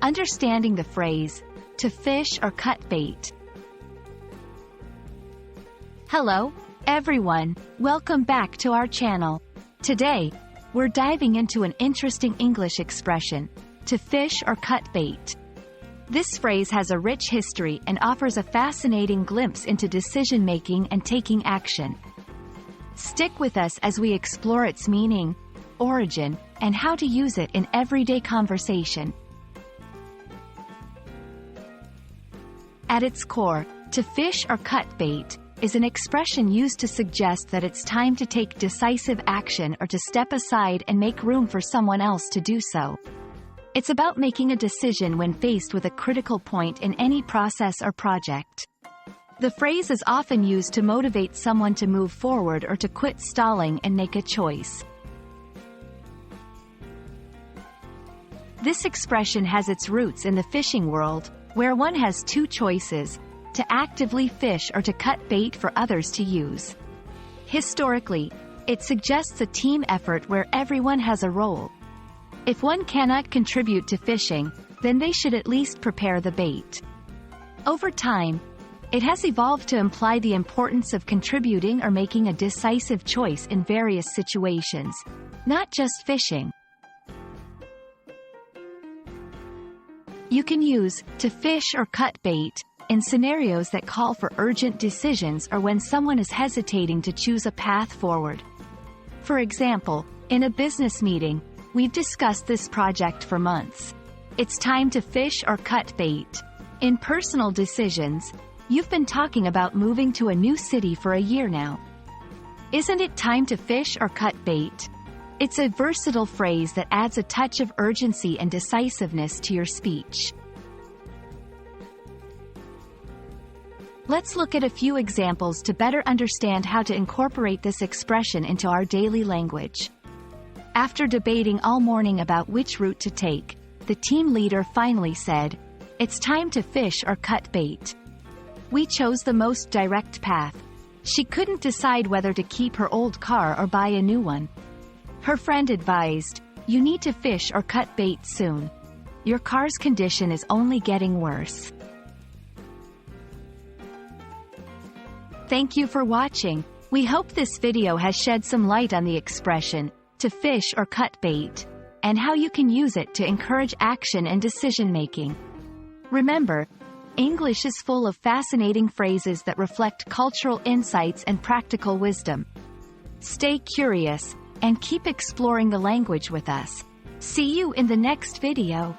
Understanding the phrase, to fish or cut bait. Hello, everyone, welcome back to our channel. Today, we're diving into an interesting English expression, to fish or cut bait. This phrase has a rich history and offers a fascinating glimpse into decision-making and taking action. Stick with us as we explore its meaning, origin, and how to use it in everyday conversation. At its core, to fish or cut bait is an expression used to suggest that it's time to take decisive action or to step aside and make room for someone else to do so. It's about making a decision when faced with a critical point in any process or project. The phrase is often used to motivate someone to move forward or to quit stalling and make a choice. This expression has its roots in the fishing world, where one has two choices, to actively fish or to cut bait for others to use. Historically, it suggests a team effort where everyone has a role. If one cannot contribute to fishing, then they should at least prepare the bait. Over time, it has evolved to imply the importance of contributing or making a decisive choice in various situations, not just fishing. You can use to fish or cut bait in scenarios that call for urgent decisions or when someone is hesitating to choose a path forward. For example, in a business meeting, we've discussed this project for months. It's time to fish or cut bait. In personal decisions, you've been talking about moving to a new city for a year now. Isn't it time to fish or cut bait? It's a versatile phrase that adds a touch of urgency and decisiveness to your speech. Let's look at a few examples to better understand how to incorporate this expression into our daily language. After debating all morning about which route to take, the team leader finally said, "It's time to fish or cut bait." We chose the most direct path. She couldn't decide whether to keep her old car or buy a new one. Her friend advised, "You need to fish or cut bait soon. Your car's condition is only getting worse." Thank you for watching. We hope this video has shed some light on the expression, to fish or cut bait, and how you can use it to encourage action and decision-making. Remember, English is full of fascinating phrases that reflect cultural insights and practical wisdom. Stay curious, and keep exploring the language with us. See you in the next video.